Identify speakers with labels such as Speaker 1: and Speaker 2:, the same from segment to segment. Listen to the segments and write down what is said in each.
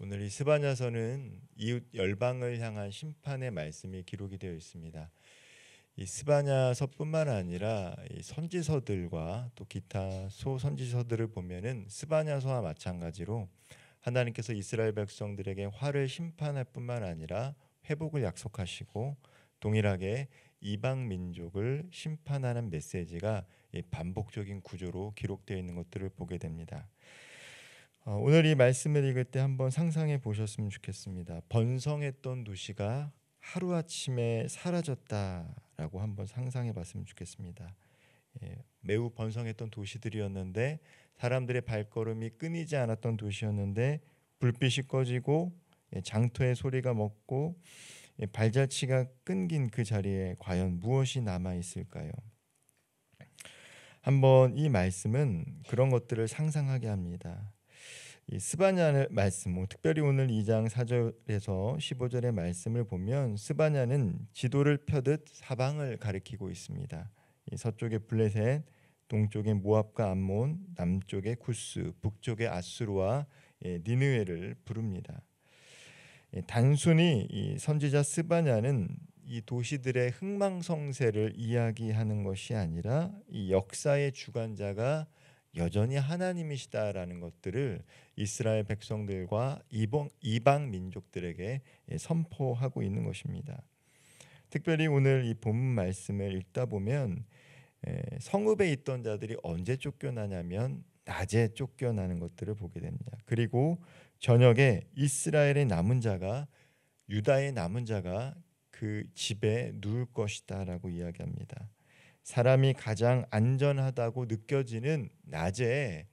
Speaker 1: 오늘 이 스바냐서는 이웃 열방을 향한 심판의 말씀이 기록이 되어 있습니다. 이 스바냐서뿐만 아니라 이 선지서들과 또 기타 소선지서들을 보면은 스바냐서와 마찬가지로 하나님께서 이스라엘 백성들에게 화를 심판할 뿐만 아니라 회복을 약속하시고 동일하게 이방 민족을 심판하는 메시지가 이 반복적인 구조로 기록되어 있는 것들을 보게 됩니다. 오늘 이 말씀을 읽을 때 한번 상상해 보셨으면 좋겠습니다. 번성했던 도시가 하루아침에 사라졌다라고 한번 상상해 봤으면 좋겠습니다. 매우 번성했던 도시들이었는데 사람들의 발걸음이 끊이지 않았던 도시였는데 불빛이 꺼지고 장터의 소리가 멎고 발자취가 끊긴 그 자리에 과연 무엇이 남아 있을까요? 한번 이 말씀은 그런 것들을 상상하게 합니다. 이 스바냐의 말씀, 특별히 오늘 2장 4절에서 15절의 말씀을 보면 스바냐는 지도를 펴듯 사방을 가리키고 있습니다. 이 서쪽에 블레셋, 동쪽에 모압과 암몬, 남쪽에 구스, 북쪽에 아수르와 니느웨를 부릅니다. 단순히 이 선지자 스바냐는 이 도시들의 흥망성쇠를 이야기하는 것이 아니라 이 역사의 주관자가 여전히 하나님이시다라는 것들을 이스라엘 백성들과 이방 민족들에게 선포하고 있는 것입니다. 특별히 오늘 이 본문 말씀을 읽다 보면 성읍에 있던 자들이 언제 쫓겨나냐면 낮에 쫓겨나는 것들을 보게 됩니다. 그리고 저녁에 이스라엘의 남은 자가 유다의 남은 자가 그 집에 누울 것이다라고 이야기합니다. 사람이 가장 안전하다고 느껴지는 낮에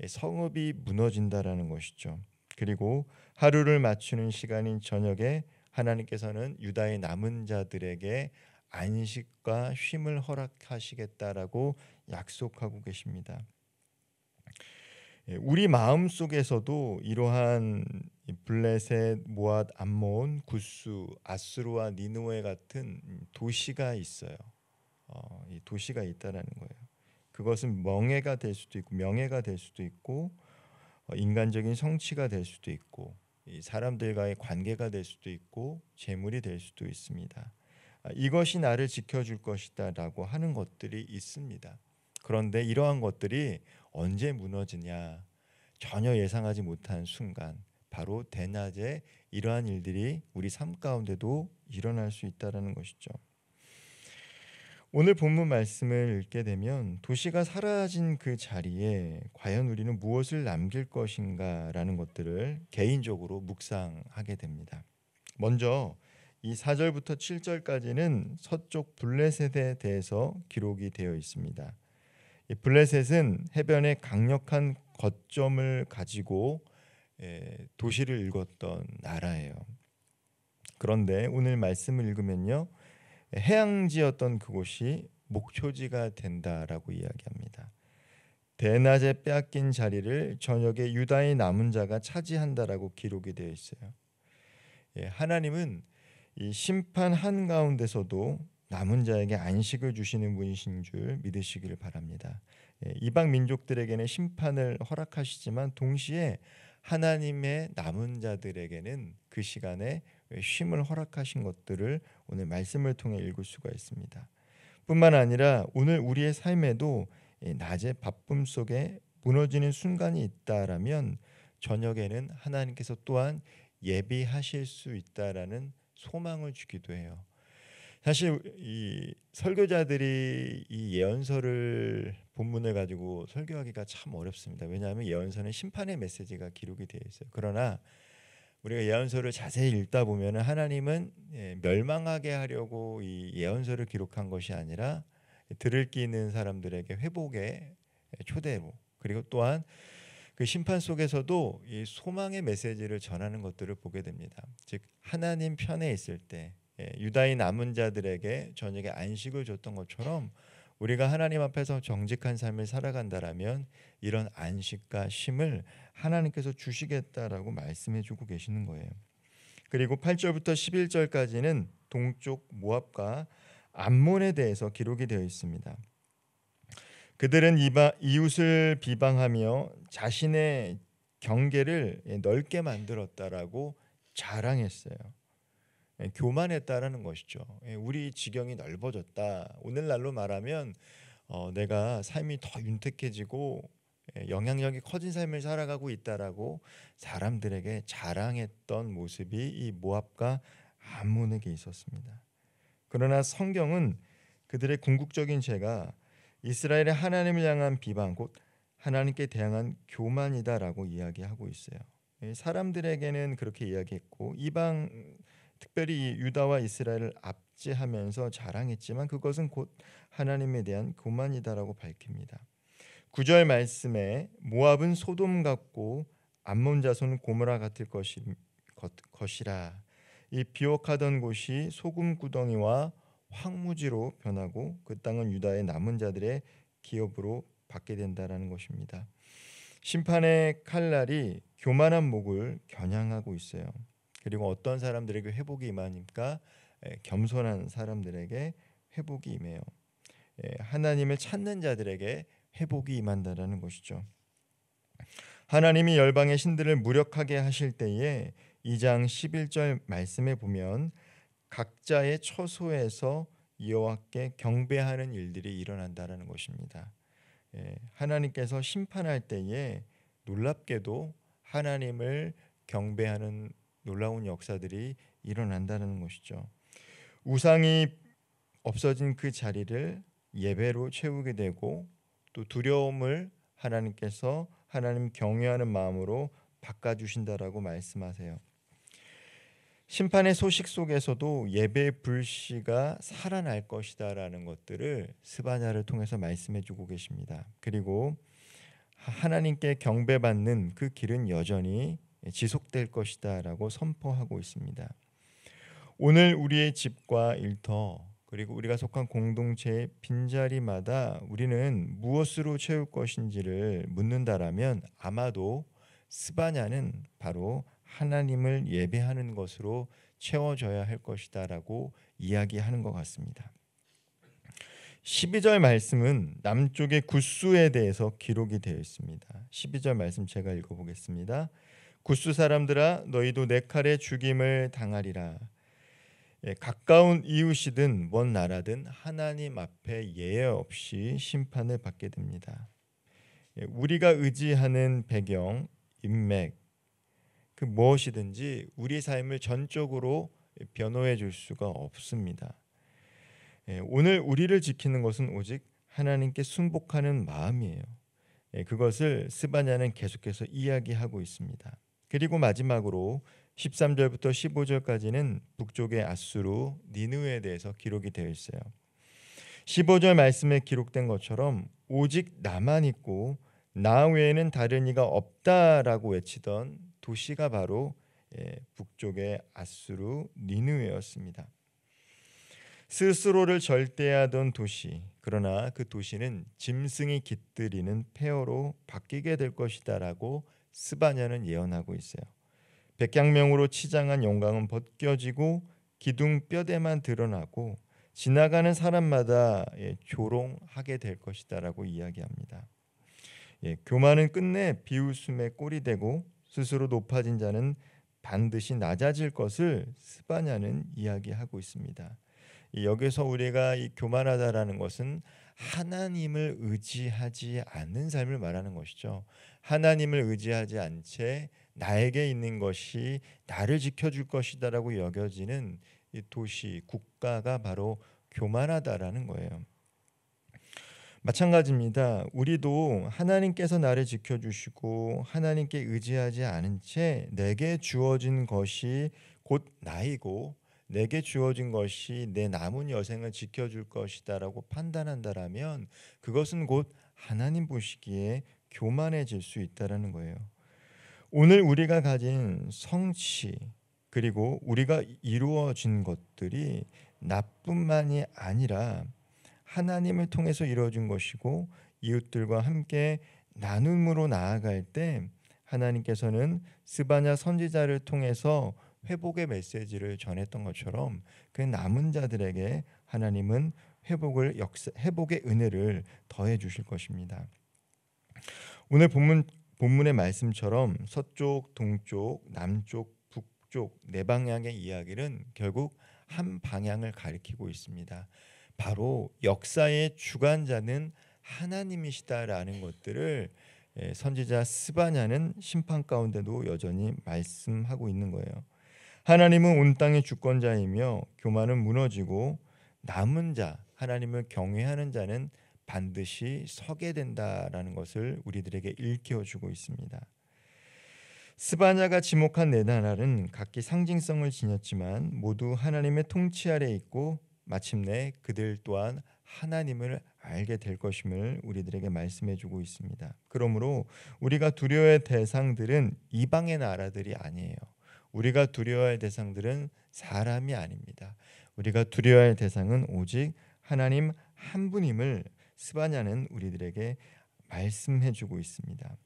Speaker 1: 성읍이 무너진다라는 것이죠. 그리고 하루를 맞추는 시간인 저녁에 하나님께서는 유다의 남은 자들에게 안식과 쉼을 허락하시겠다라고 약속하고 계십니다. 우리 마음 속에서도 이러한 블레셋, 모압, 암몬, 구스, 아수르와 니느웨 같은 도시가 있어요. 이 도시가 있다라는 거예요. 그것은 멍해가 될 수도 있고 명예가 될 수도 있고 인간적인 성취가 될 수도 있고 이 사람들과의 관계가 될 수도 있고 재물이 될 수도 있습니다. 이것이 나를 지켜줄 것이다라고 하는 것들이 있습니다. 그런데 이러한 것들이 언제 무너지냐? 전혀 예상하지 못한 순간, 바로 대낮에 이러한 일들이 우리 삶 가운데도 일어날 수 있다라는 것이죠. 오늘 본문 말씀을 읽게 되면 도시가 사라진 그 자리에 과연 우리는 무엇을 남길 것인가라는 것들을 개인적으로 묵상하게 됩니다. 먼저 이 4절부터 7절까지는 서쪽 블레셋에 대해서 기록이 되어 있습니다. 이 블레셋은 해변에 강력한 거점을 가지고 도시를 일궜던 나라예요. 그런데 오늘 말씀을 읽으면요, 해양지였던 그곳이 목초지가 된다라고 이야기합니다. 대낮에 빼앗긴 자리를 저녁에 유다의 남은 자가 차지한다라고 기록이 되어 있어요. 하나님은 이 심판 한가운데서도 남은 자에게 안식을 주시는 분이신 줄 믿으시기를 바랍니다. 이방 민족들에게는 심판을 허락하시지만 동시에 하나님의 남은 자들에게는 그 시간에 쉼을 허락하신 것들을 오늘 말씀을 통해 읽을 수가 있습니다. 뿐만 아니라 오늘 우리의 삶에도 낮의 바쁨 속에 무너지는 순간이 있다라면 저녁에는 하나님께서 또한 예비하실 수 있다라는 소망을 주기도 해요. 사실 이 설교자들이 이 예언서를 본문을 가지고 설교하기가 참 어렵습니다. 왜냐하면 예언서는 심판의 메시지가 기록이 되어 있어요. 그러나 우리가 예언서를 자세히 읽다 보면 하나님은 멸망하게 하려고 이 예언서를 기록한 것이 아니라 들을 귀 있는 사람들에게 회복의 초대로, 그리고 또한 그 심판 속에서도 이 소망의 메시지를 전하는 것들을 보게 됩니다. 즉 하나님 편에 있을 때 유다의 남은 자들에게 저녁에 안식을 줬던 것처럼 우리가 하나님 앞에서 정직한 삶을 살아간다라면 이런 안식과 쉼을 하나님께서 주시겠다라고 말씀해주고 계시는 거예요. 그리고 8절부터 11절까지는 동쪽 모압과 암몬에 대해서 기록이 되어 있습니다. 그들은 이웃을 비방하며 자신의 경계를 넓게 만들었다라고 자랑했어요. 교만했다라는 것이죠. 우리 지경이 넓어졌다. 오늘날로 말하면 내가 삶이 더 윤택해지고 영향력이 커진 삶을 살아가고 있다라고 사람들에게 자랑했던 모습이 이 모압과 암몬에게 있었습니다. 그러나 성경은 그들의 궁극적인 죄가 이스라엘의 하나님을 향한 비방, 곧 하나님께 대항한 교만이다라고 이야기하고 있어요. 사람들에게는 그렇게 이야기했고 이방 특별히 유다와 이스라엘을 압제하면서 자랑했지만 그것은 곧 하나님에 대한 교만이다라고 밝힙니다. 9절 말씀에 모압은 소돔 같고 암몬 자손은 고모라 같을 것이라. 이 비옥하던 곳이 소금 구덩이와 황무지로 변하고 그 땅은 유다의 남은 자들의 기업으로 받게 된다라는 것입니다. 심판의 칼날이 교만한 목을 겨냥하고 있어요. 그리고 어떤 사람들에게 회복이 임하니까 겸손한 사람들에게 회복이 임해요. 하나님을 찾는 자들에게 회복이 임한다라는 것이죠. 하나님이 열방의 신들을 무력하게 하실 때에 2장 11절 말씀에 보면 각자의 처소에서 여호와께 경배하는 일들이 일어난다라는 것입니다. 하나님께서 심판할 때에 놀랍게도 하나님을 경배하는 놀라운 역사들이 일어난다는 것이죠. 우상이 없어진 그 자리를 예배로 채우게 되고 또 두려움을 하나님께서 하나님 경외하는 마음으로 바꿔주신다라고 말씀하세요. 심판의 소식 속에서도 예배의 불씨가 살아날 것이다라는 것들을 스바냐를 통해서 말씀해주고 계십니다. 그리고 하나님께 경배받는 그 길은 여전히 지속될 것이다라고 선포하고 있습니다. 오늘 우리의 집과 일터 그리고 우리가 속한 공동체의 빈자리마다 우리는 무엇으로 채울 것인지를 묻는다라면 아마도 스바냐는 바로 하나님을 예배하는 것으로 채워져야 할 것이다라고 이야기하는 것 같습니다. 12절 말씀은 남쪽의 굿수에 대해서 기록이 되어 있습니다. 12절 말씀 제가 읽어보겠습니다. 굿수 사람들아 너희도 내 칼에 죽임을 당하리라. 가까운 이웃이든 먼 나라든 하나님 앞에 예외 없이 심판을 받게 됩니다. 우리가 의지하는 배경, 인맥, 그 무엇이든지 우리 삶을 전적으로 변호해 줄 수가 없습니다. 오늘 우리를 지키는 것은 오직 하나님께 순복하는 마음이에요. 그것을 스바냐는 계속해서 이야기하고 있습니다. 그리고 마지막으로 13절부터 15절까지는 북쪽의 아수르, 니느웨에 대해서 기록이 되어 있어요. 15절 말씀에 기록된 것처럼 오직 나만 있고 나 외에는 다른 이가 없다라고 외치던 도시가 바로 북쪽의 아수르 니느웨였습니다. 스스로를 절대하던 도시, 그러나 그 도시는 짐승이 깃들이는 폐허로 바뀌게 될 것이다라고 스바냐는 예언하고 있어요. 백향명으로 치장한 영광은 벗겨지고 기둥 뼈대만 드러나고 지나가는 사람마다 조롱하게 될 것이다라고 이야기합니다. 교만은 끝내 비웃음의 꼴이 되고 스스로 높아진 자는 반드시 낮아질 것을 스바냐는 이야기하고 있습니다. 여기서 우리가 이 교만하다라는 것은 하나님을 의지하지 않는 삶을 말하는 것이죠. 하나님을 의지하지 않은 채 나에게 있는 것이 나를 지켜줄 것이다라고 여겨지는 이 도시, 국가가 바로 교만하다라는 거예요. 마찬가지입니다. 우리도 하나님께서 나를 지켜주시고 하나님께 의지하지 않은 채 내게 주어진 것이 곧 나이고 내게 주어진 것이 내 남은 여생을 지켜줄 것이다라고 판단한다라면 그것은 곧 하나님 보시기에 교만해질 수 있다라는 거예요. 오늘 우리가 가진 성취 그리고 우리가 이루어진 것들이 나뿐만이 아니라 하나님을 통해서 이루어진 것이고 이웃들과 함께 나눔으로 나아갈 때 하나님께서는 스바냐 선지자를 통해서 회복의 메시지를 전했던 것처럼 그 남은 자들에게 하나님은 회복의 은혜를 더해 주실 것입니다. 오늘 본문 본문의 말씀처럼 서쪽, 동쪽, 남쪽, 북쪽 네 방향의 이야기는 결국 한 방향을 가리키고 있습니다. 바로 역사의 주관자는 하나님이시다라는 것들을 선지자 스바냐는 심판 가운데도 여전히 말씀하고 있는 거예요. 하나님은 온 땅의 주권자이며 교만은 무너지고 남은 자, 하나님을 경외하는 자는 반드시 서게 된다라는 것을 우리들에게 일깨워 주고 있습니다. 스바냐가 지목한 네 나라는 각기 상징성을 지녔지만 모두 하나님의 통치 아래 있고 마침내 그들 또한 하나님을 알게 될 것임을 우리들에게 말씀해 주고 있습니다. 그러므로 우리가 두려워할 대상들은 이방의 나라들이 아니에요. 우리가 두려워할 대상들은 사람이 아닙니다. 우리가 두려워할 대상은 오직 하나님 한 분임을 스바냐는 우리들에게 말씀해 주고 있습니다.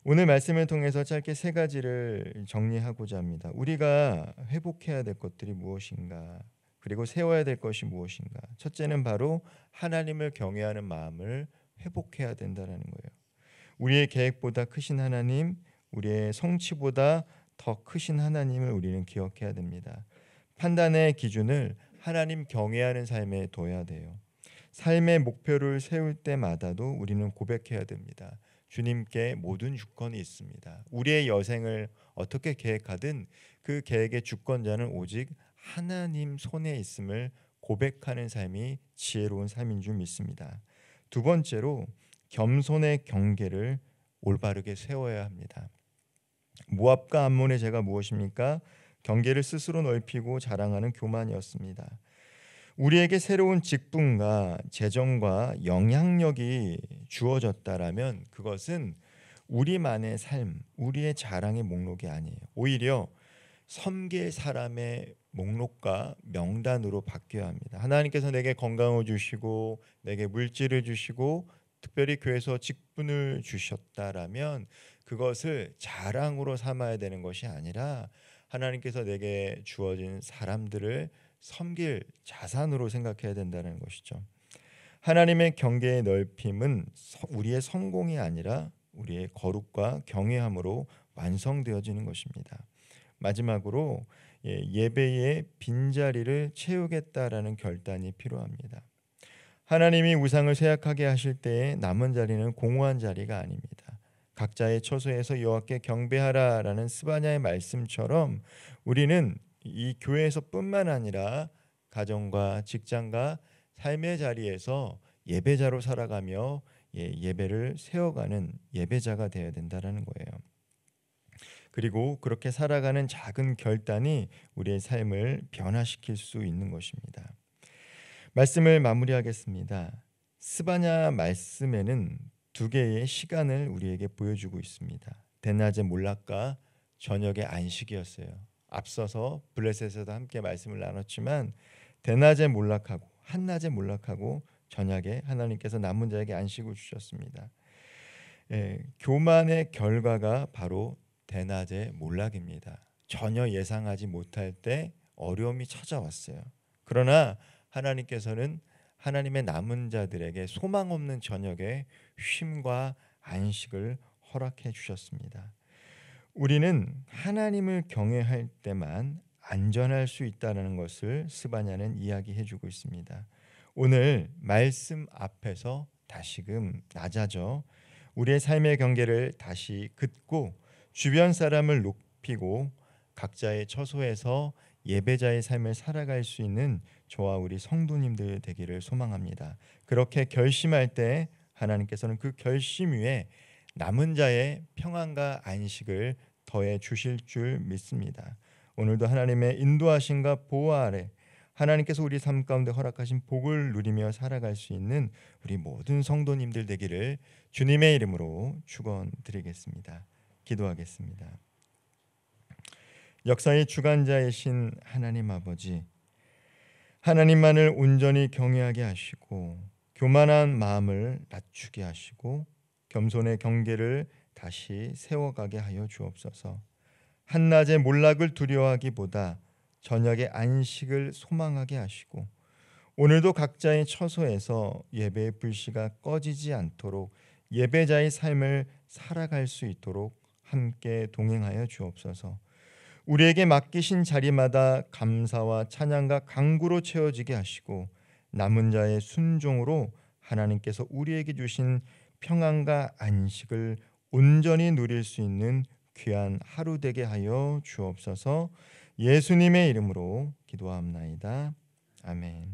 Speaker 1: 오늘 말씀을 통해서 짧게 세 가지를 정리하고자 합니다. 우리가 회복해야 될 것들이 무엇인가? 그리고 세워야 될 것이 무엇인가? 첫째는 바로 하나님을 경외하는 마음을 회복해야 된다는 거예요. 우리의 계획보다 크신 하나님, 우리의 성취보다 더 크신 하나님을 우리는 기억해야 됩니다. 판단의 기준을 하나님 경외하는 삶에 둬야 돼요. 삶의 목표를 세울 때마다도 우리는 고백해야 됩니다. 주님께 모든 주권이 있습니다. 우리의 여생을 어떻게 계획하든 그 계획의 주권자는 오직 하나님 손에 있음을 고백하는 삶이 지혜로운 삶인 줄 믿습니다. 두 번째로 겸손의 경계를 올바르게 세워야 합니다. 모압과 암몬의 죄가 무엇입니까? 경계를 스스로 넓히고 자랑하는 교만이었습니다. 우리에게 새로운 직분과 재정과 영향력이 주어졌다라면 그것은 우리만의 삶, 우리의 자랑의 목록이 아니에요. 오히려 섬길 사람의 목록과 명단으로 바뀌어야 합니다. 하나님께서 내게 건강을 주시고 내게 물질을 주시고 특별히 교회에서 직분을 주셨다라면 그것을 자랑으로 삼아야 되는 것이 아니라 하나님께서 내게 주어진 사람들을 섬길 자산으로 생각해야 된다는 것이죠. 하나님의 경계의 넓힘은 우리의 성공이 아니라 우리의 거룩과 경외함으로 완성되어지는 것입니다. 마지막으로 예배의 빈자리를 채우겠다라는 결단이 필요합니다. 하나님이 우상을 쇠약하게 하실 때에 남은 자리는 공허한 자리가 아닙니다. 각자의 처소에서 여호와께 경배하라라는 스바냐의 말씀처럼 우리는 이 교회에서뿐만 아니라 가정과 직장과 삶의 자리에서 예배자로 살아가며 예배를 세워가는 예배자가 되어야 된다는 거예요. 그리고 그렇게 살아가는 작은 결단이 우리의 삶을 변화시킬 수 있는 것입니다. 말씀을 마무리하겠습니다. 스바냐 말씀에는 두 개의 시간을 우리에게 보여주고 있습니다. 대낮의 몰락과 저녁의 안식이었어요. 앞서서 블레셋에서도 함께 말씀을 나눴지만 대낮에 몰락하고 한낮에 몰락하고 저녁에 하나님께서 남은 자에게 안식을 주셨습니다. 교만의 결과가 바로 대낮의 몰락입니다. 전혀 예상하지 못할 때 어려움이 찾아왔어요. 그러나 하나님께서는 하나님의 남은 자들에게 소망 없는 저녁에 쉼과 안식을 허락해 주셨습니다. 우리는 하나님을 경외할 때만 안전할 수 있다는 것을 스바냐는 이야기해 주고 있습니다. 오늘 말씀 앞에서 다시금 낮아져 우리의 삶의 경계를 다시 긋고 주변 사람을 높이고 각자의 처소에서 예배자의 삶을 살아갈 수 있는 저와 우리 성도님들 되기를 소망합니다. 그렇게 결심할 때 하나님께서는 그 결심 위에 남은 자의 평안과 안식을 더해 주실 줄 믿습니다. 오늘도 하나님의 인도하심과 보호 아래 하나님께서 우리 삶 가운데 허락하신 복을 누리며 살아갈 수 있는 우리 모든 성도님들 되기를 주님의 이름으로 축원드리겠습니다. 기도하겠습니다. 역사의 주관자이신 하나님 아버지, 하나님만을 온전히 경외하게 하시고 교만한 마음을 낮추게 하시고 겸손의 경계를 다시 세워가게 하여 주옵소서. 한낮의 몰락을 두려워하기보다 저녁의 안식을 소망하게 하시고 오늘도 각자의 처소에서 예배의 불씨가 꺼지지 않도록 예배자의 삶을 살아갈 수 있도록 함께 동행하여 주옵소서. 우리에게 맡기신 자리마다 감사와 찬양과 간구로 채워지게 하시고 남은 자의 순종으로 하나님께서 우리에게 주신 평안과 안식을 온전히 누릴 수 있는 귀한 하루 되게 하여 주옵소서. 예수님의 이름으로 기도합나이다. 아멘.